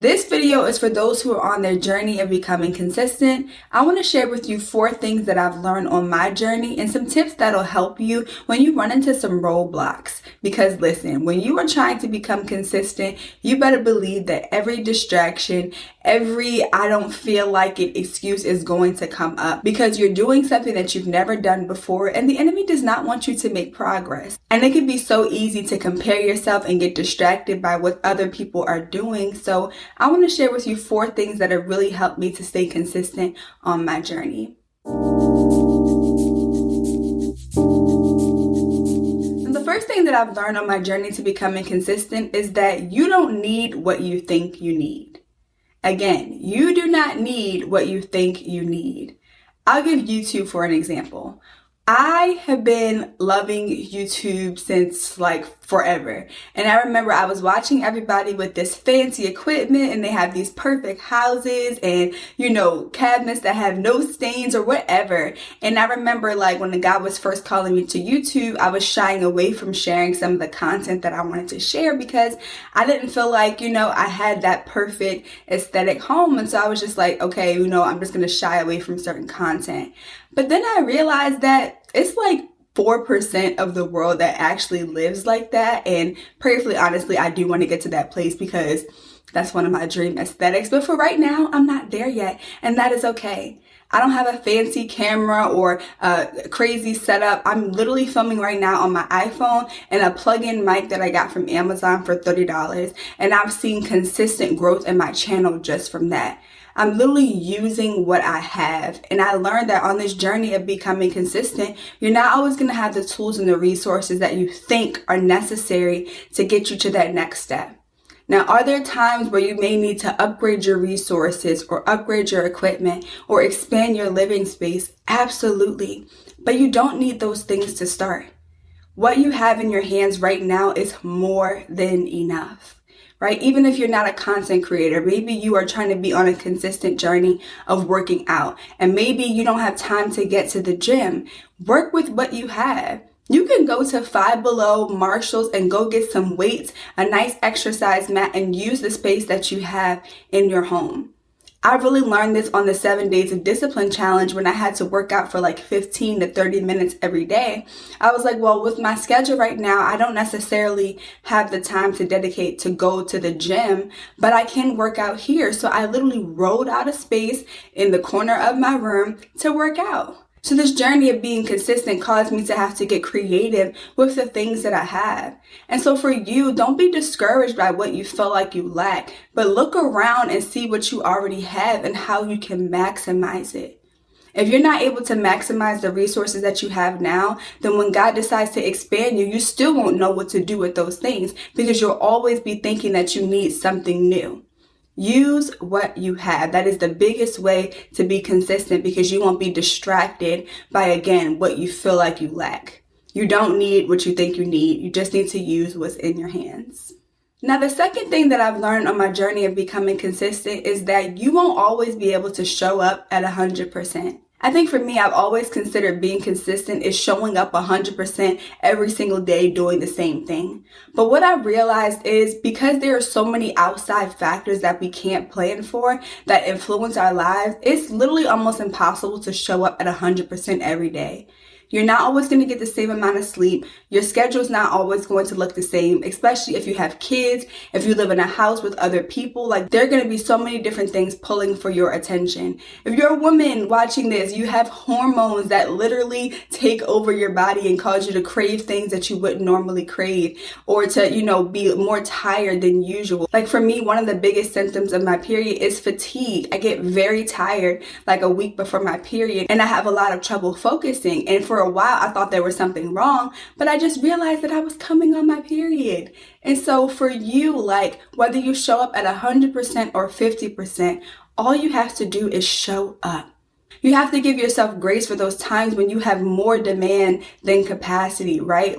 This video is for those who are on their journey of becoming consistent. I want to share with you 4 things that I've learned on my journey and some tips that'll help you when you run into some roadblocks. Because listen, when you are trying to become consistent, you better believe that every distraction, every I don't feel like it excuse is going to come up because you're doing something that you've never done before and the enemy does not want you to make progress. And it can be so easy to compare yourself and get distracted by what other people are doing. So I want to share with you 4 things that have really helped me to stay consistent on my journey. And the first thing that I've learned on my journey to becoming consistent is that you don't need what you think you need. Again, you do not need what you think you need. I'll give YouTube for an example. I have been loving YouTube since forever. And I remember I was watching everybody with this fancy equipment and they have these perfect houses and, cabinets that have no stains or whatever. And I remember when the guy was first calling me to YouTube, I was shying away from sharing some of the content that I wanted to share because I didn't feel like, I had that perfect aesthetic home. And so I was just like, okay, I'm just going to shy away from certain content. But then I realized that it's 4% of the world that actually lives like that. And prayerfully, honestly, I do want to get to that place because that's one of my dream aesthetics. But for right now, I'm not there yet. And that is okay. I don't have a fancy camera or a crazy setup. I'm literally filming right now on my iPhone and a plug-in mic that I got from Amazon for $30. And I've seen consistent growth in my channel just from that. I'm literally using what I have. And I learned that on this journey of becoming consistent, you're not always going to have the tools and the resources that you think are necessary to get you to that next step. Now, are there times where you may need to upgrade your resources or upgrade your equipment or expand your living space? Absolutely. But you don't need those things to start. What you have in your hands right now is more than enough. Right? Even if you're not a content creator, maybe you are trying to be on a consistent journey of working out and maybe you don't have time to get to the gym. Work with what you have. You can go to Five Below, Marshalls, and go get some weights, a nice exercise mat, and use the space that you have in your home. I really learned this on the 7 Days of Discipline challenge when I had to work out for 15 to 30 minutes every day. I was like, well, with my schedule right now, I don't necessarily have the time to dedicate to go to the gym, but I can work out here. So I literally rolled out a space in the corner of my room to work out. So this journey of being consistent caused me to have to get creative with the things that I have. And so for you, don't be discouraged by what you feel like you lack, but look around and see what you already have and how you can maximize it. If you're not able to maximize the resources that you have now, then when God decides to expand you, you still won't know what to do with those things because you'll always be thinking that you need something new. Use what you have. That is the biggest way to be consistent because you won't be distracted by, again, what you feel like you lack. You don't need what you think you need. You just need to use what's in your hands. Now, the second thing that I've learned on my journey of becoming consistent is that you won't always be able to show up at 100%. I think for me, I've always considered being consistent is showing up 100% every single day doing the same thing. But what I've realized is because there are so many outside factors that we can't plan for that influence our lives, it's literally almost impossible to show up at 100% every day. You're not always going to get the same amount of sleep. Your schedule's not always going to look the same, especially if you have kids, if you live in a house with other people. There are going to be so many different things pulling for your attention. If you're a woman watching this, you have hormones that literally take over your body and cause you to crave things that you wouldn't normally crave or to, be more tired than usual. For me, one of the biggest symptoms of my period is fatigue. I get very tired a week before my period and I have a lot of trouble focusing. And for a while, I thought there was something wrong, but I just realized that I was coming on my period. And so for you, whether you show up at 100% or 50%, all you have to do is show up. You have to give yourself grace for those times when you have more demand than capacity, right?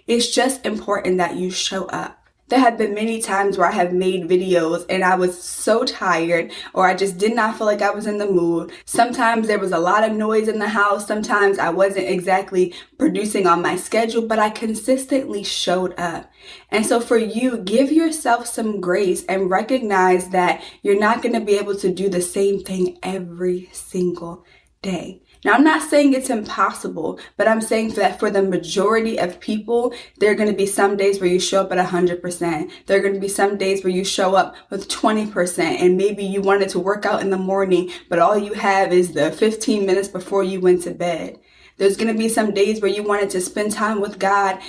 It's just important that you show up. There have been many times where I have made videos and I was so tired, or I just did not feel like I was in the mood. Sometimes there was a lot of noise in the house. Sometimes I wasn't exactly producing on my schedule, but I consistently showed up. And so for you, give yourself some grace and recognize that you're not going to be able to do the same thing every single day. Now, I'm not saying it's impossible, but I'm saying that for the majority of people, there are going to be some days where you show up at 100%. There are going to be some days where you show up with 20%, and maybe you wanted to work out in the morning, but all you have is the 15 minutes before you went to bed. There's going to be some days where you wanted to spend time with God,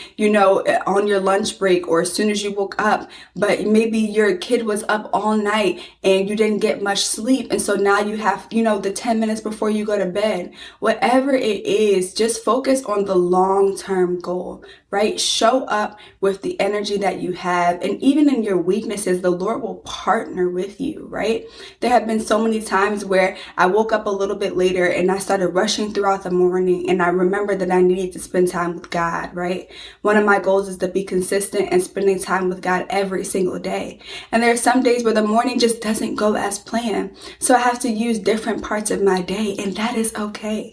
on your lunch break or as soon as you woke up, but maybe your kid was up all night and you didn't get much sleep. And so now you have, the 10 minutes before you go to bed. Whatever it is, just focus on the long-term goal, right? Show up with the energy that you have. And even in your weaknesses, the Lord will partner with you, right? There have been so many times where I woke up a little bit later and I started rushing throughout the morning, and I remembered that I needed to spend time with God, right? One of my goals is to be consistent and spending time with God every single day. And there are some days where the morning just doesn't go as planned. So I have to use different parts of my day, and that is okay.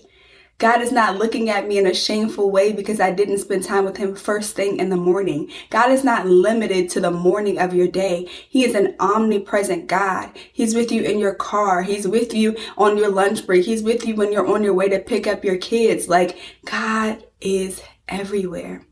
God is not looking at me in a shameful way because I didn't spend time with him first thing in the morning. God is not limited to the morning of your day. He is an omnipresent God. He's with you in your car. He's with you on your lunch break. He's with you when you're on your way to pick up your kids. Like, God is everywhere.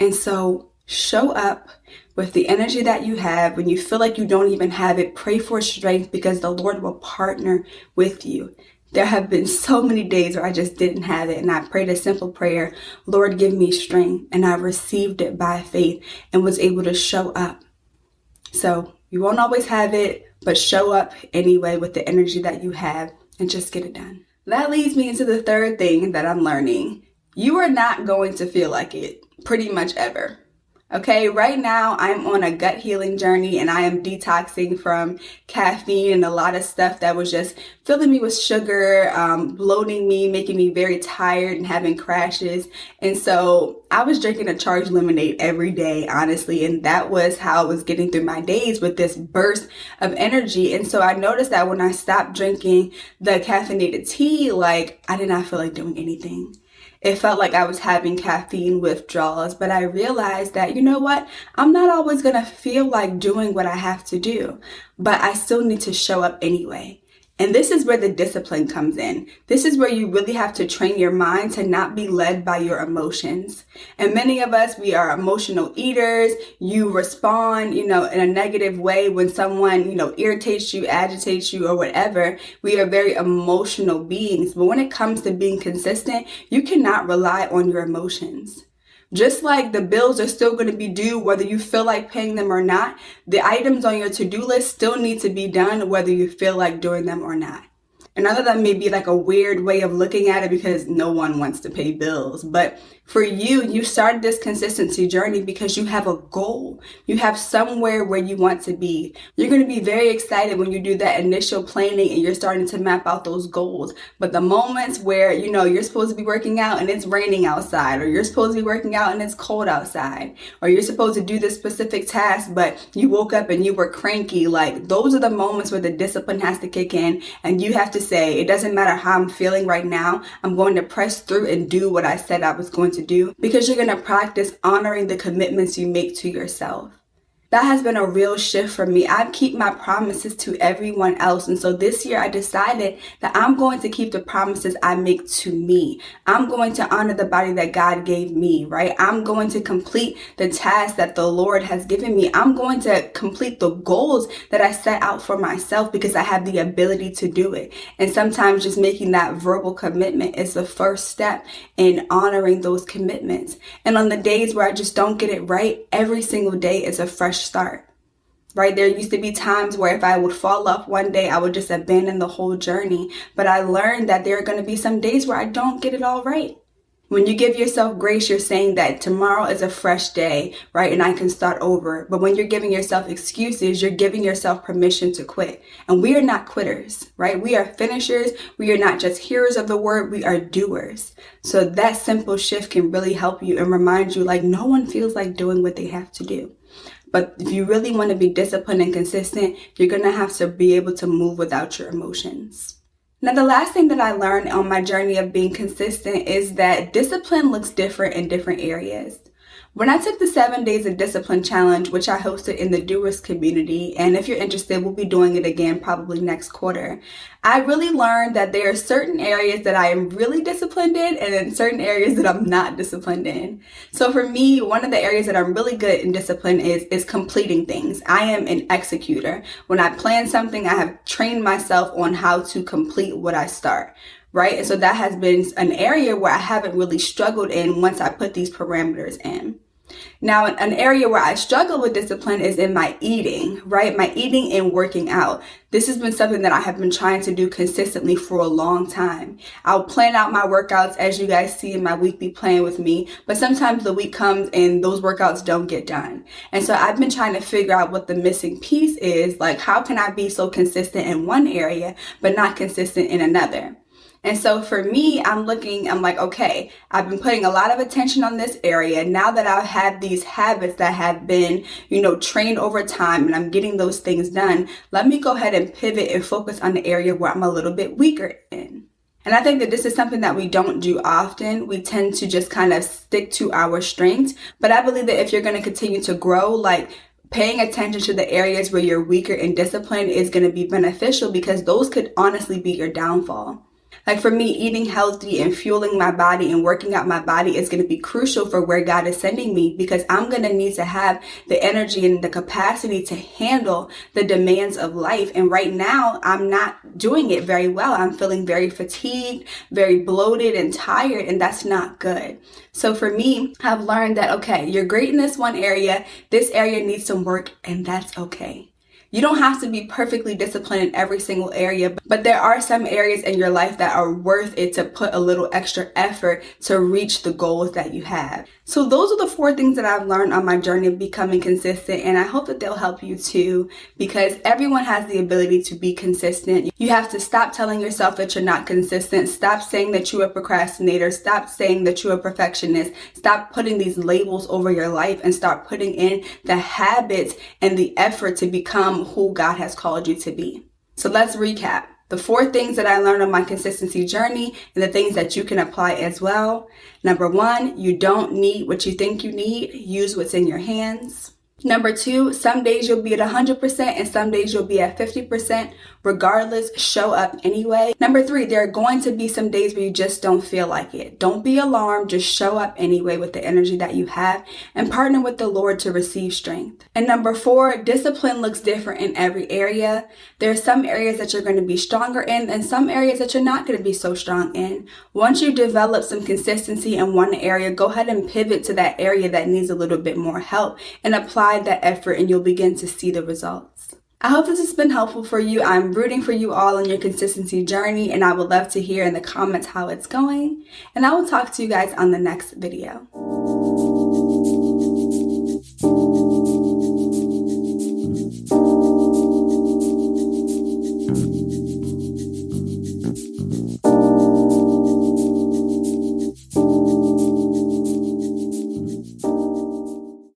And so show up with the energy that you have. When you feel like you don't even have it, pray for strength because the Lord will partner with you. There have been so many days where I just didn't have it, and I prayed a simple prayer, Lord, give me strength, and I received it by faith and was able to show up. So you won't always have it, but show up anyway with the energy that you have and just get it done. That leads me into the third thing that I'm learning. You are not going to feel like it pretty much ever. Okay, right now I'm on a gut healing journey and I am detoxing from caffeine and a lot of stuff that was just filling me with sugar, bloating me, making me very tired and having crashes. And so I was drinking a charged lemonade every day, honestly, and that was how I was getting through my days with this burst of energy. And so I noticed that when I stopped drinking the caffeinated tea, I did not feel like doing anything. It felt like I was having caffeine withdrawals, but I realized that, I'm not always going to feel like doing what I have to do, but I still need to show up anyway. And this is where the discipline comes in. This is where you really have to train your mind to not be led by your emotions. And many of us, we are emotional eaters. You respond, in a negative way when someone, irritates you, agitates you, or whatever. We are very emotional beings. But when it comes to being consistent, you cannot rely on your emotions. Just like the bills are still going to be due whether you feel like paying them or not, the items on your to-do list still need to be done whether you feel like doing them or not. And I know that may be like a weird way of looking at it because no one wants to pay bills. But for you started this consistency journey because you have a goal. You have somewhere where you want to be. You're going to be very excited when you do that initial planning and you're starting to map out those goals. But the moments where, you're supposed to be working out and it's raining outside, or you're supposed to be working out and it's cold outside, or you're supposed to do this specific task, but you woke up and you were cranky, those are the moments where the discipline has to kick in and you have to say, it doesn't matter how I'm feeling right now, I'm going to press through and do what I said I was going to do, because you're going to practice honoring the commitments you make to yourself. That has been a real shift for me. I keep my promises to everyone else. And so this year I decided that I'm going to keep the promises I make to me. I'm going to honor the body that God gave me, right? I'm going to complete the task that the Lord has given me. I'm going to complete the goals that I set out for myself because I have the ability to do it. And sometimes just making that verbal commitment is the first step in honoring those commitments. And on the days where I just don't get it right, every single day is a fresh start, right? There used to be times where if I would fall off one day, I would just abandon the whole journey. But I learned that there are going to be some days where I don't get it all right. When you give yourself grace, you're saying that tomorrow is a fresh day, right? And I can start over. But when you're giving yourself excuses, you're giving yourself permission to quit. And we are not quitters, right? We are finishers. We are not just hearers of the word. We are doers. So that simple shift can really help you and remind you no one feels like doing what they have to do. But if you really want to be disciplined and consistent, you're going to have to be able to move without your emotions. Now, the last thing that I learned on my journey of being consistent is that discipline looks different in different areas. When I took the 7 Days of Discipline Challenge, which I hosted in the Doers community, and if you're interested, we'll be doing it again probably next quarter, I really learned that there are certain areas that I am really disciplined in and then certain areas that I'm not disciplined in. So for me, one of the areas that I'm really good in discipline is completing things. I am an executor. When I plan something, I have trained myself on how to complete what I start. Right? And so that has been an area where I haven't really struggled in once I put these parameters in. Now, an area where I struggle with discipline is in my eating, right? My eating and working out. This has been something that I have been trying to do consistently for a long time. I'll plan out my workouts as you guys see in my weekly plan with me, but sometimes the week comes and those workouts don't get done. And so I've been trying to figure out what the missing piece is, like how can I be so consistent in one area, but not consistent in another? And so for me, I'm like, okay, I've been putting a lot of attention on this area. Now that I've had these habits that have been, trained over time and I'm getting those things done, let me go ahead and pivot and focus on the area where I'm a little bit weaker in. And I think that this is something that we don't do often. We tend to just kind of stick to our strengths. But I believe that if you're going to continue to grow, paying attention to the areas where you're weaker in discipline is going to be beneficial, because those could honestly be your downfall. Like for me, eating healthy and fueling my body and working out my body is going to be crucial for where God is sending me, because I'm going to need to have the energy and the capacity to handle the demands of life. And right now, I'm not doing it very well. I'm feeling very fatigued, very bloated and tired, and that's not good. So for me, I've learned that, okay, you're great in this one area. This area needs some work, and that's okay. You don't have to be perfectly disciplined in every single area, but there are some areas in your life that are worth it to put a little extra effort to reach the goals that you have. So those are the 4 things that I've learned on my journey of becoming consistent, and I hope that they'll help you too, because everyone has the ability to be consistent. You have to stop telling yourself that you're not consistent. Stop saying that you're a procrastinator. Stop saying that you're a perfectionist. Stop putting these labels over your life and start putting in the habits and the effort to become who God has called you to be. So let's recap. The 4 things that I learned on my consistency journey and the things that you can apply as well. Number 1, you don't need what you think you need. Use what's in your hands. Number 2, some days you'll be at 100% and some days you'll be at 50%. Regardless, show up anyway. Number 3, there are going to be some days where you just don't feel like it. Don't be alarmed. Just show up anyway with the energy that you have and partner with the Lord to receive strength. And number 4, discipline looks different in every area. There are some areas that you're going to be stronger in and some areas that you're not going to be so strong in. Once you develop some consistency in one area, go ahead and pivot to that area that needs a little bit more help and apply that effort, and you'll begin to see the results. I hope this has been helpful for you. I'm rooting for you all on your consistency journey, and I would love to hear in the comments how it's going. And I will talk to you guys on the next video.